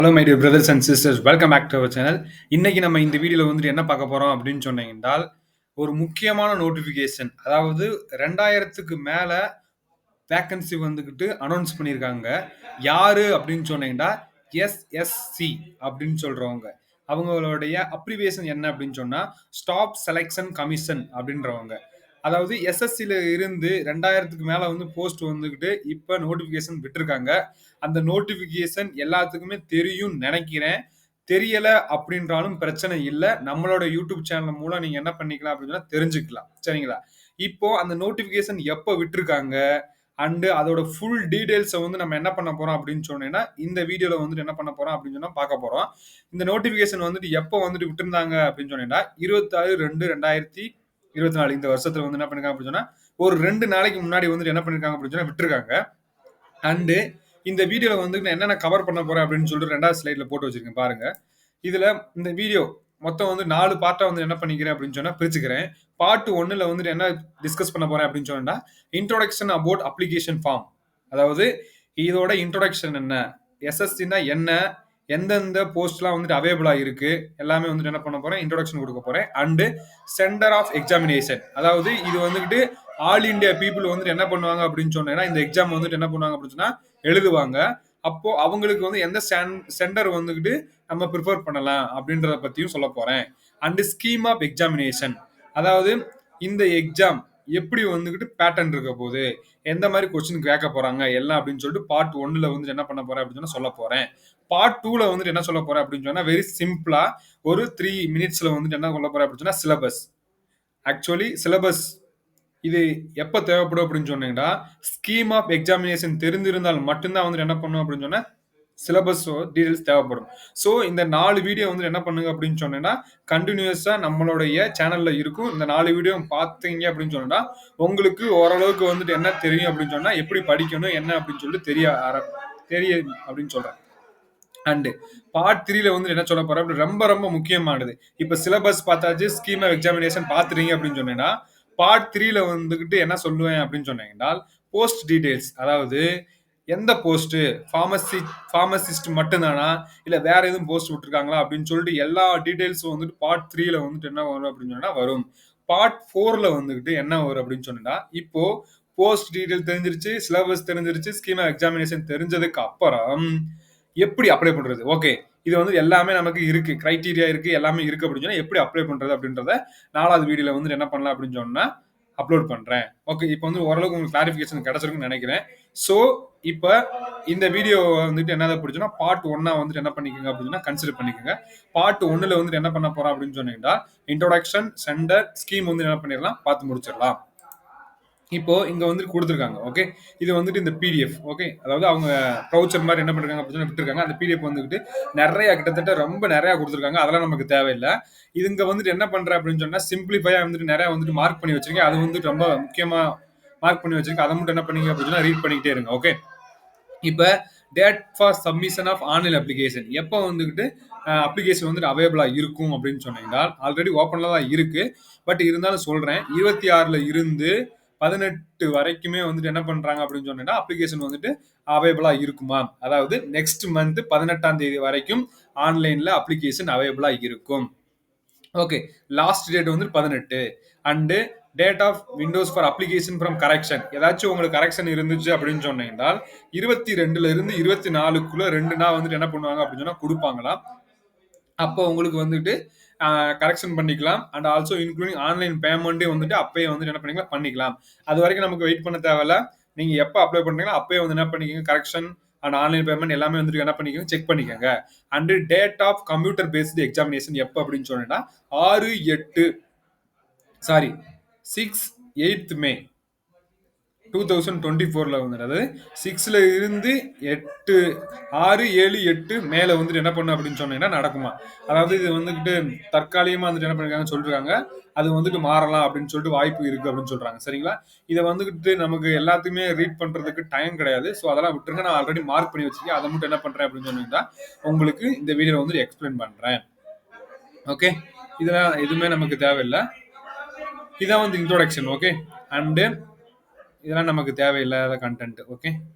Hello my dear brothers and sisters, welcome back to our channel. இன்னைக்கு நம்ம இந்த வீடியோவில் வந்துட்டு என்ன பார்க்க போகிறோம் அப்படின்னு சொன்னீங்கன்றால், ஒரு முக்கியமான நோட்டிஃபிகேஷன். அதாவது 2000க்கு மேலே வேக்கன்சி வந்துக்கிட்டு அனௌன்ஸ் பண்ணியிருக்காங்க. யாரு அப்படின்னு சொன்னீங்கன்னா எஸ்எஸ்சி அப்படின்னு சொல்கிறவங்க. அவங்களுடைய அப்ரிவேஷன் என்ன அப்படின்னு சொன்னால் ஸ்டாப் செலெக்ஷன் கமிஷன் அப்படின்றவங்க. அதாவது எஸ்எஸ்சியில் இருந்து 2000க்கு மேலே வந்து போஸ்ட் வந்துக்கிட்டு இப்போ நோட்டிஃபிகேஷன் விட்டுருக்காங்க. அந்த நோட்டிஃபிகேஷன் எல்லாத்துக்குமே தெரியும் நினைக்கிறேன். தெரியல அப்படின்றாலும் பிரச்சனை இல்ல. நம்மளோட யூடியூப் சேனல் மூலம் நீங்க என்ன பண்ணிக்கலாம் அப்படின்னா தெரிஞ்சுக்கலாம். சரிங்களா? இப்போ அந்த நோட்டிஃபிகேஷன் எப்ப விட்டுருக்காங்க அண்ட் அதோட ஃபுல் டீடைல்ஸ வந்து நம்ம என்ன பண்ண போறோம் அப்படின்னு சொன்னீங்கன்னா, இந்த வீடியோல வந்துட்டு என்ன பண்ண போறோம் அப்படின்னு சொன்னா பார்க்க போறோம். இந்த நோட்டிஃபிகேஷன் வந்துட்டு எப்போ வந்துட்டு விட்டிருந்தாங்க அப்படின்னு சொன்னீங்கன்னா, 26/2/2024 இந்த வருஷத்துல வந்து என்ன பண்ணிருக்காங்க அப்படின்னு சொன்னா, ஒரு 2 நாளைக்கு முன்னாடி வந்துட்டு என்ன பண்ணிருக்காங்க அப்படின்னு சொன்னா விட்டுருக்காங்க. அண்ட் இந்த வீடியோல வந்து நான் என்னென்ன கவர் பண்ண போறேன் அப்படின்னு சொல்லிட்டு 2வது ஸ்லைட்ல போட்டு வச்சிருக்கேன் பாருங்க. இதுல இந்த வீடியோ மொத்தம் வந்து 4 பார்ட்டா வந்து என்ன பண்ணிக்கிறேன் அப்படின்னு சொன்னா பிரிச்சுக்கிறேன். பார்ட் 1ல வந்துட்டு என்ன டிஸ்கஸ் பண்ண போறேன் அப்படின்னு சொன்னா, இன்ட்ரோடக்ஷன் அபௌட் அப்ளிகேஷன் ஃபார்ம். அதாவது இதோட இன்ட்ரோடக்ஷன் என்ன? எஸ்எஸ்சின்னா என்ன? எந்தெந்த போஸ்ட்லாம் வந்துட்டு அவைலபிளா இருக்கு? எல்லாமே வந்துட்டு என்ன பண்ண போறேன்? இன்ட்ரோடக்ஷன் கொடுக்க போறேன். And centre of examination. அதாவது இது வந்துட்டு ஆல் இந்தியா பீப்புள் வந்துட்டு என்ன பண்ணுவாங்க அப்படின்னு சொன்னேன்னா, இந்த எக்ஸாம் வந்துட்டு என்ன பண்ணுவாங்க அப்படின்னு சொன்னா எழுதுவாங்க. அப்போ அவங்களுக்கு வந்து எந்த சென்டர் வந்துகிட்டு நம்ம ப்ரிஃபர் பண்ணலாம் அப்படின்றத பத்தியும் சொல்ல போறேன். And scheme of examination. அதாவது இந்த எக்ஸாம் எப்படி வந்துகிட்டு பேட்டர்ன் இருக்க போகுது, எந்த மாதிரி கொஸ்டின் கேட்க போறாங்க எல்லாம் அப்படின்னு சொல்லிட்டு பார்ட் 1ல வந்து என்ன பண்ண போறேன் அப்படின்னு சொன்னா சொல்ல போறேன். பார்ட் 2ல வந்துட்டு என்ன சொல்ல போறேன் அப்படின்னு சொன்னா வெரி சிம்பிளா ஒரு 3 மினிட்ஸ்ல வந்துட்டு என்ன சொல்ல போறேன் அப்படின்னு சொன்னா சிலபஸ். ஆக்சுவலி சிலபஸ் இது எப்ப தேவைப்படும் அப்படின்னு சொன்னீங்கன்னா, ஸ்கீம் ஆஃப் எக்ஸாமினேஷன் தெரிந்திருந்தால் மட்டும்தான் வந்து என்ன பண்ணும் அப்படின்னு சொன்னா சிலபஸ் டீடைல்ஸ் தேவைப்படும். ஸோ இந்த 4 வீடியோ வந்து என்ன பண்ணுங்க அப்படின்னு சொன்னீங்கன்னா, கண்டினியூஸா நம்மளுடைய சேனல்ல இருக்கும். இந்த 4 வீடியோ பார்த்தீங்க அப்படின்னு சொன்னா, உங்களுக்கு ஓரளவுக்கு வந்துட்டு என்ன தெரியும் அப்படின்னு சொன்னா, எப்படி படிக்கணும் என்ன அப்படின்னு சொல்லிட்டு தெரியும் அப்படின்னு சொல்றேன். அண்ட் பார்ட் 3ல வந்து என்ன சொல்ல போறேன் அப்படி ரொம்ப ரொம்ப முக்கியமானது. இப்ப சிலபஸ் பார்த்தாச்சு, ஸ்கீம் ஆஃப் எக்ஸாமினேஷன் பார்த்துட்டீங்க அப்படின்னு சொன்னீங்கன்னா, பார்ட் 3ல வந்துகிட்டு என்ன சொல்லுவேன் அப்படின்னு சொன்னீங்கன்னா, போஸ்ட் டீடைல்ஸ். அதாவது எந்த போஸ்ட் ஃபார்மசிஸ்ட் மட்டும்தானா இல்ல வேற எதுவும் போஸ்ட் விட்டுருக்காங்களா அப்படின்னு சொல்லிட்டு எல்லா டீடைல்ஸும் வந்துட்டு பார்ட் 3ல வந்துட்டு என்ன வரும் அப்படின்னு சொன்னா வரும். பார்ட் 4ல வந்துகிட்டு என்ன வரும் அப்படின்னு சொன்னா, இப்போ போஸ்ட் டீடைல் தெரிஞ்சிருச்சு, சிலபஸ் தெரிஞ்சிருச்சு, ஸ்கீம் ஆஃப் எக்ஸாமினேஷன் தெரிஞ்சதுக்கு அப்புறம் எப்படி அப்ளை பண்றது? ஓகே. இது வந்து எல்லாமே நமக்கு இருக்கு. கிரைட்டீரியா இருக்கு. எல்லாமே இருக்கு அப்படின்னு சொன்னா, எப்படி அப்ளை பண்றது அப்படின்றத 4வது வீடியோல வந்து என்ன பண்ணலாம் அப்படின்னு சொன்னா, அப்லோட் பண்றேன். ஓகே. இப்போ வந்து ஓரளவுக்கு உங்களுக்கு கிளாரிஃபிகேஷன் கிடைச்சிருக்கும்னு நினைக்கிறேன். சோ, இப்ப இந்த வீடியோ வந்துட்டு என்னது பிடிச்சுன்னா, பார்ட் 1ஆ வந்துட்டு என்ன பண்ணிக்கங்க அப்படின்னா கன்சிடர் பண்ணிக்கங்க. பார்ட் 1ல வந்துட்டு என்ன பண்ண போறோம் அப்படின்னு சொன்னீங்கன்னா, இன்ட்ரோடக்ஷன், சென்டர், ஸ்கீம் வந்து என்ன பண்ணிடலாம் பார்த்து முடிச்சிடலாம். இப்போ இங்க வந்துட்டு கொடுத்துருக்காங்க. ஓகே. இது வந்துட்டு இந்த பிடிஎஃப். ஓகே. அதாவது அவங்க ப்ரௌச்சர் மாதிரி என்ன பண்றாங்க அப்படின்னு விட்டுருக்காங்க. அந்த பிடிஎஃப் வந்துட்டு நிறைய கிட்டத்தட்ட ரொம்ப நிறைய கொடுத்துருக்காங்க. அதெல்லாம் நமக்கு தேவையில்லை. இது இங்க வந்துட்டு என்ன பண்றேன் அப்படின்னு சொன்னா சிம்பிளிஃபையா வந்துட்டு நிறைய வந்துட்டு மார்க் பண்ணி வச்சிருக்கேன். அது வந்துட்டு ரொம்ப முக்கியமா மார்க் பண்ணி வச்சிருக்கேன். அதை மட்டும் என்ன பண்ணீங்க அப்படின்னு ரீட் பண்ணிக்கிட்டே இருங்க. ஓகே. இப்ப date for submission of online application எப்போ வந்துகிட்டு அப்ளிகேஷன் வந்துட்டு அவைலபிளா இருக்கும் அப்படின்னு சொன்னீங்கன்னா ஆல்ரெடி ஓப்பன்ல தான் இருக்கு. பட் இருந்தாலும் சொல்றேன் 26ல இருந்து 18 வரைக்குமே வந்துட்டு என்ன பண்றாங்க அப்படின்னு சொன்னீங்கன்னா அப்ளிகேஷன் வந்துட்டு அவைலபிளா இருக்குமா, அதாவது நெக்ஸ்ட் மந்த் 18ஆம் தேதி வரைக்கும் ஆன்லைன்ல அப்ளிகேஷன் அவைலபிளா இருக்கும். ஓகே. லாஸ்ட் டேட் வந்து 18 and date of windows for application from correction. ஏதாச்சும் உங்களுக்கு கரெக்ஷன் இருந்துச்சு அப்படின்னு சொன்னீங்கன்னா 22ல இருந்து 24க்குள்ள 2 நாள் வந்துட்டு என்ன பண்ணுவாங்க அப்படின்னு சொன்னா கொடுப்பாங்களாம். அப்போ உங்களுக்கு வந்துட்டு கரெக்ஷன் பண்ணிக்கலாம். அண்ட் ஆல்சோ இன்க்ளூடிங் ஆன்லைன் பேமெண்ட்டே வந்துட்டு அப்பயே வந்துட்டு என்ன பண்ணிக்கலாம் பண்ணிக்கலாம். அது வரைக்கும் நமக்கு வெயிட் பண்ண தேவையில்ல. நீங்க எப்போ அப்ளை பண்றீங்களோ அப்பயே வந்து என்ன பண்ணிக்கோங்க கரெக்ஷன் அண்ட் ஆன்லைன் பேமெண்ட் எல்லாமே வந்துட்டு என்ன பண்ணிக்கோங்க செக் பண்ணிக்கோங்க. And date of computer based examination எப்போ அப்படின்னு சொன்னீங்கன்னா 6/8 மே 2024ல வந்து அதாவது 6ல இருந்து 8 6 7 8 மேல வந்துட்டு என்ன பண்ணும் அப்படின்னு சொன்னீங்கன்னா நடக்குமா. அதாவது இது வந்துட்டு தற்காலிகமா வந்துட்டு என்ன பண்ணிருக்காங்கன்னு சொல்றாங்க. அது வந்துட்டு மாறலாம் அப்படின்னு சொல்லிட்டு வாய்ப்பு இருக்கு அப்படின்னு சொல்றாங்க. சரிங்களா? இதை வந்துட்டு நமக்கு எல்லாத்தையுமே ரீட் பண்றதுக்கு டைம் கிடையாது. ஸோ அதெல்லாம் விட்டுருங்க. நான் ஆல்ரெடி மார்க் பண்ணி வச்சிருக்கேன். அதை மட்டும் என்ன பண்றேன் அப்படின்னு சொன்னீங்கன்னா உங்களுக்கு இந்த வீடியோல வந்து எக்ஸ்பிளைன் பண்றேன். ஓகே. இதெல்லாம் எதுவுமே நமக்கு தேவையில்லை. இதான் வந்து இன்ட்ரோடக்ஷன். ஓகே. அண்டு இதெல்லாம் நமக்கு தேவையில்லாத கண்டென்ட். ஓகே.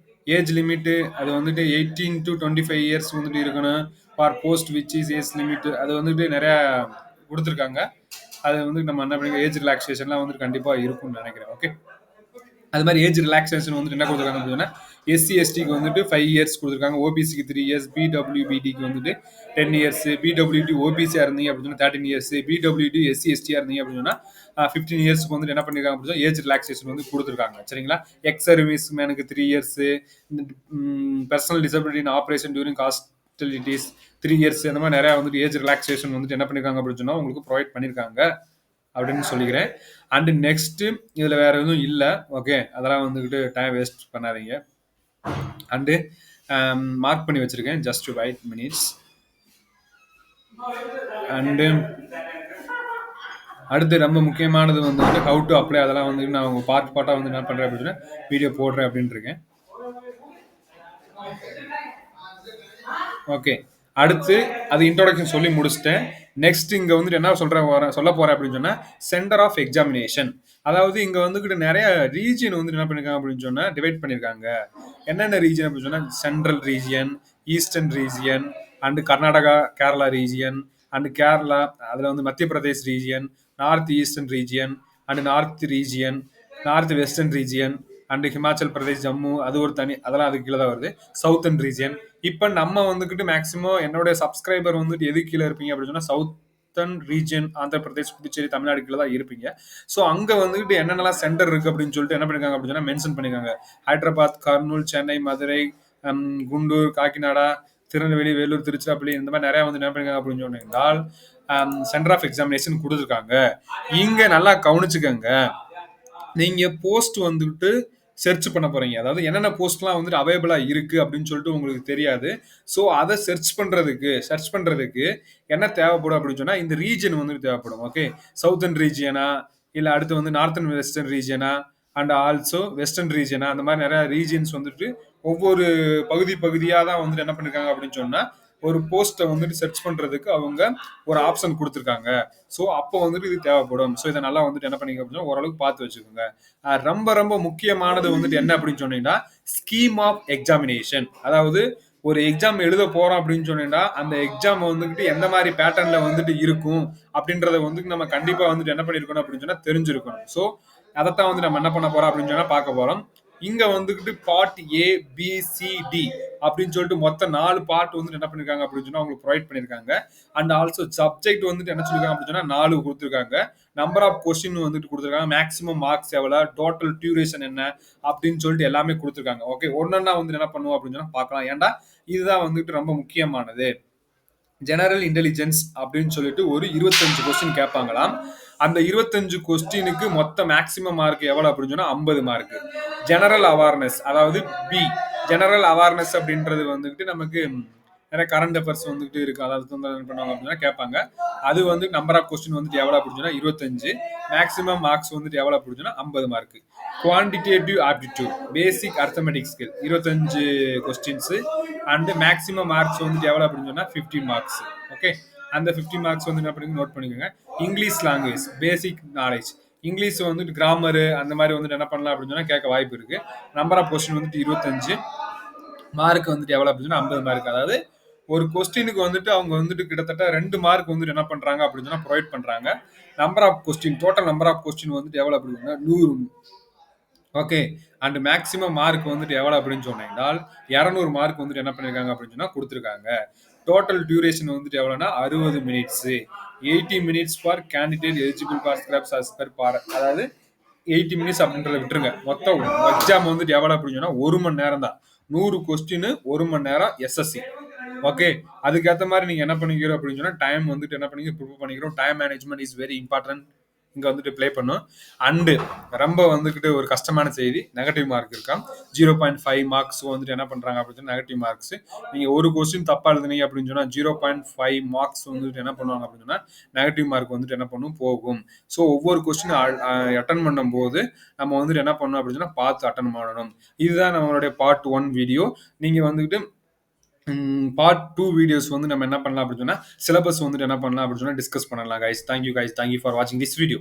ஏஜ் லிமிட்டு அது வந்துட்டு 18 to 25 இயர்ஸ் வந்துட்டு இருக்கணும். For post which is age limit அது வந்துட்டு நிறையா கொடுத்துருக்காங்க. அது வந்து நம்ம என்ன பண்ணி ஏஜ் ரிலாக்ஸேஷன்லாம் வந்துட்டு கண்டிப்பாக இருக்கும்னு நினைக்கிறேன். ஓகே, அது மாதிரி ஏஜ் ரிலாக்ஸேஷன் வந்துட்டு என்ன கொடுத்துருக்காங்க அப்படின்னா எஸ்சி எஸ்டிக்கு வந்துட்டு 5 இயர்ஸ் கொடுத்துருக்காங்க, ஓபிசிக்கு 3 இயர்ஸ், பிடபிள்யூபிடிக்கு வந்துட்டு 10 இயர்ஸ், பிடபிள்யூடி ஓபிசியா இருந்தீங்க அப்படின்னு 13 இயர்ஸ், பிடபிள்யூடி எஸ்சி எஸ்டியா இருந்தீங்க அப்படின்னா 15 இயர்ஸ்க்கு வந்துட்டு என்ன பண்ணிருக்காங்க அப்படின்னா ஏஜ் ரிலாக்ஸேஷன் வந்து கொடுத்துருக்காங்க. சரிங்களா, எக்ஸ் சர்வீஸ் மேனுக்கு 3 years, personal disability in operation during hospitalities 3 years, இந்த மாதிரி நிறைய வந்துட்டு ஏஜ் ரிலாக்ஸேஷன் வந்துட்டு என்ன பண்ணிருக்காங்க அப்படின்னு சொன்னா உங்களுக்கு ப்ரொவைட் பண்ணிருக்காங்க அப்படின்னு சொல்லிக்கிறேன். அண்ட் நெக்ஸ்ட் இதுல வேற எதுவும் இல்லை. ஓகே, அதெல்லாம் வந்துகிட்டு டைம் வேஸ்ட் பண்ணாதீங்க. அண்டு மார்க் பண்ணி வச்சிருக்கேன், ஜஸ்ட் 5 minutes. அண்டு அடுத்து ரொம்ப முக்கியமானது வந்துட்டு ஹவு டு அப்ளை, அதெல்லாம் வந்து நான் உங்க பார்ட்டாக வந்து என்ன பண்றேன் அப்படின்னா வீடியோ போடுறேன் அப்படின்னு இருக்கேன். ஓகே, அடுத்து அது இன்ட்ரோடக்ஷன் சொல்லி முடிச்சிட்டேன். நெக்ஸ்ட் இங்க வந்துட்டு என்ன சொல்ல போறேன் அப்படின்னு சொன்னா சென்டர் ஆஃப் எக்ஸாமினேஷன். அதாவது இங்க வந்துகிட்டு நிறைய ரீஜியன் வந்து என்ன பண்ணிருக்காங்க அப்படின்னு சொன்னா டிவைட் பண்ணிருக்காங்க. என்னென்ன ரீஜியன் அப்படின்னு சொன்னா central region, eastern region, and Karnataka Kerala region, and Kerala அதுல வந்து மத்திய Pradesh region, north eastern region, and north region, north western region, and Himachal Pradesh, Jammu அது ஒரு தனி, அதெல்லாம் அதுக்கு கீழே தான் வருது. Southern region. இப்போ நம்ம வந்துகிட்டு மேக்சிமம் என்னோட சப்ஸ்கிரைபர் வந்துட்டு எது கீழே இருப்பீங்க அப்படின்னு சொன்னா சவுத்தர்ன் ரீஜியன், ஆந்திர பிரதேஷ், புதுச்சேரி, தமிழ்நாடு கீழே தான் இருப்பீங்க. ஸோ அங்க வந்துகிட்டு என்னென்னலாம் சென்டர் இருக்கு அப்படின்னு சொல்லிட்டு என்ன பண்ணிருக்காங்க அப்படின்னு சொன்னா மென்ஷன் பண்ணிருக்காங்க. ஹைதராபாத், கர்னூல், சென்னை, மதுரை, குண்டூர், காக்கிநாடா, திருநெல்வேலி, வேலூர், திருச்சிராப்பள்ளி, இந்த மாதிரி நிறைய வந்து என்ன பண்ணிருக்காங்க அப்படின்னு சொன்னால் சென்டர் ஆஃப் எக்ஸாமினேஷன் கொடுத்துருக்காங்க. இங்க நல்லா கவனிச்சுக்கங்க, நீங்க போஸ்ட் வந்துட்டு சர்ச் பண்ண போறீங்க. அதாவது என்னென்ன போஸ்ட்லாம் வந்துட்டு அவைலபிளா இருக்கு அப்படின்னு சொல்லிட்டு உங்களுக்கு தெரியாது. ஸோ அதை சர்ச் பண்றதுக்கு என்ன தேவைப்படும் அப்படின்னு சொன்னா இந்த ரீஜன் வந்துட்டு தேவைப்படும். ஓகே, சவுத்தர்ன் ரீஜியனா, இல்ல அடுத்து வந்து நார்த்தன் வெஸ்டர்ன் ரீஜியனா, அண்ட் ஆல்சோ வெஸ்டர்ன் ரீஜியனா, அந்த மாதிரி நிறைய ரீஜியன்ஸ் வந்துட்டு ஒவ்வொரு பகுதியா தான் வந்துட்டு என்ன பண்ணிருக்காங்க அப்படின்னு சொன்னா ஒரு போஸ்ட்டை வந்துட்டு சர்ச் பண்றதுக்கு அவங்க ஒரு ஆப்ஷன் கொடுத்துருக்காங்க. ஸோ அப்போ வந்துட்டு இது தேவைப்படும். ஸோ இதை நல்லா வந்துட்டு என்ன பண்ணிக்க அப்படின்னா ஓரளவுக்கு பார்த்து வச்சுக்கோங்க. ரொம்ப ரொம்ப முக்கியமானது வந்துட்டு என்ன அப்படின்னு சொன்னீங்கன்னா ஸ்கீம் ஆஃப் எக்ஸாமினேஷன். அதாவது ஒரு எக்ஸாம் எழுத போறோம் அப்படின்னு சொன்னீங்கன்னா அந்த எக்ஸாம் வந்துட்டு எந்த மாதிரி பேட்டர்ன்ல வந்துட்டு இருக்கும் அப்படின்றத வந்துட்டு நம்ம கண்டிப்பா வந்துட்டு என்ன பண்ணிருக்கணும் அப்படின்னு சொன்னா தெரிஞ்சிருக்கணும். ஸோ அதைத்தான் வந்து நம்ம என்ன பண்ண போறோம் அப்படின்னு சொன்னா பார்க்க போறோம். இங்க வந்துகிட்டு part A, B, C, D அப்படின்னு சொல்லிட்டு மொத்தம் 4 பார்ட் வந்துட்டு என்ன பண்ணிருக்காங்க அப்படின்னு சொன்னா உங்களுக்கு ப்ரொவைட் பண்ணிருக்காங்க. அண்ட் ஆல்சோ சப்ஜெக்ட் வந்துட்டு என்ன சொல்லிருக்காங்க அப்படின்னு சொன்னா 4 கொடுத்துருக்காங்க. நம்பர் ஆஃப் கொஸ்டின் வந்துட்டு கொடுத்துருக்காங்க, மேக்ஸிமம் மார்க்ஸ் எவ்வளவு, டோட்டல் டியூரேஷன் என்ன அப்படின்னு சொல்லிட்டு எல்லாமே கொடுத்துருக்காங்க. ஓகே, ஒன்னொன்னா வந்துட்டு என்ன பண்ணுவோம் அப்படின்னு சொன்னா பார்க்கலாம். ஏன்டா இதுதான் வந்துட்டு ரொம்ப முக்கியமானது. ஜெனரல் இன்டெலிஜென்ஸ் அப்படின்னு சொல்லிட்டு ஒரு 25 கொஸ்டின் கேட்பாங்களாம். அந்த 25 கொஸ்டினுக்கு மொத்த மேக்ஸிமம் மார்க் எவ்வளவு அப்படின்னு சொன்னா 50 மார்க். ஜெனரல் அவேர்னஸ், அதாவது பி, ஜெனரல் அவேர்னஸ் அப்படின்றது வந்துட்டு நமக்கு நிறைய கரண்ட் அஃபேர்ஸ் வந்துட்டு இருக்கு, அதாவது என்ன பண்ணுவாங்க அப்படின்னா கேட்பாங்க. அது வந்து நம்பர் ஆஃப் கொஸ்டின் வந்துட்டு எவ்வளவு அப்படின்னு சொன்னா 25, மேக்ஸிமம் மார்க்ஸ் வந்துட்டு எவ்வளவு அப்படின்னு சொன்னா 50 mark. Quantitative aptitude, basic arithmetic skill 25 questions, and maximum marks வந்துட்டு எவ்வளவு அப்படின்னு சொன்னா 50 மார்க்ஸ். ஓகே, அந்த 50 மார்க்ஸ் வந்து என்ன பண்ணி நோட் பண்ணிக்கோங்க. English language basic knowledge, English வந்துட்டு கிராமரு அந்த மாதிரி வந்துட்டு என்ன பண்ணலாம் அப்படின்னு சொன்னா கேட்க வாய்ப்பு இருக்கு. நம்பர் ஆஃப் கொஸ்டின் வந்துட்டு 25, மார்க் வந்துட்டு எவ்வளவு அப்படின்னு சொன்னா 50 மார்க். அதாவது ஒரு கொஸ்டினுக்கு வந்துட்டு அவங்க வந்துட்டு கிட்டத்தட்ட 2 மார்க் வந்துட்டு என்ன பண்றாங்க அப்படின்னு சொன்னா ப்ரொவைட் பண்றாங்க. Number of question, total number of question வந்துட்டு எவ்வளவு அப்படின்னா 100. ஓகே, அண்ட் மேக்ஸிமம் மார்க் வந்துட்டு எவ்வளவு அப்படின்னு சொன்னால் 200 மார்க் வந்துட்டு என்ன பண்ணிருக்காங்க அப்படின்னு சொன்னா கொடுத்துருக்காங்க. டோட்டல் டியூரேஷன் வந்துட்டு எவ்வளவுனா 60 minutes. 80 minutes for candidate eligible for scribes as per bar. அதாவது 80 மினிட்ஸ் அப்படின்றத விட்டுருங்க. மொத்தம் எக்ஸாம் வந்துட்டு எவ்வளவு அப்படின்னு சொன்னா 1 மணி நேரம் தான். 100 கொஸ்டின் 1 மணி நேரம் எஸ்எஸ்சி. ஓகே, அதுக்கேற்ற மாதிரி நீங்க என்ன பண்ணிக்கிறோம் அப்படின்னு சொன்னா டைம் வந்துட்டு என்ன பண்ணி ப்ரிப்பேர் பண்ணிக்கிறோம். Time management is very important இங்க வந்துட்டு ப்ளே பண்ணும். அண்டு ரொம்ப வந்துகிட்டு ஒரு கஷ்டமான செய்தி, நெகட்டிவ் மார்க் இருக்காம். 0.5 மார்க்ஸ் வந்துட்டு என்ன பண்றாங்க அப்படின்னு நெகட்டிவ் மார்க்ஸ். நீங்க ஒரு கொஸ்டின் தப்பா எழுதுனீங்க அப்படின்னு சொன்னா 0.5 மார்க்ஸ் வந்துட்டு என்ன பண்ணுவாங்க அப்படின்னு சொன்னா நெகட்டிவ் மார்க் வந்துட்டு என்ன பண்ணும் போகும். ஸோ ஒவ்வொரு கொஸ்டின் அட்டன் பண்ணும் போது நம்ம வந்துட்டு என்ன பண்ணணும் அப்படின்னு சொன்னா பார்த்து அட்டன் பண்ணணும். இதுதான் நம்மளுடைய பார்ட் 1 வீடியோ. நீங்க வந்துட்டு பார்ட் 2 வீடியோஸ் வந்து நம்ம என்ன பண்ணலாம் அப்படின்னு சொன்னா சிலபஸ் வந்துட்டு என்ன பண்ணலாம் அப்படின்னு சொன்னா டிஸ்கஸ் பண்ணலாம். Guys, thank you guys, thank you for வாட்சிங் திஸ் வீடியோ.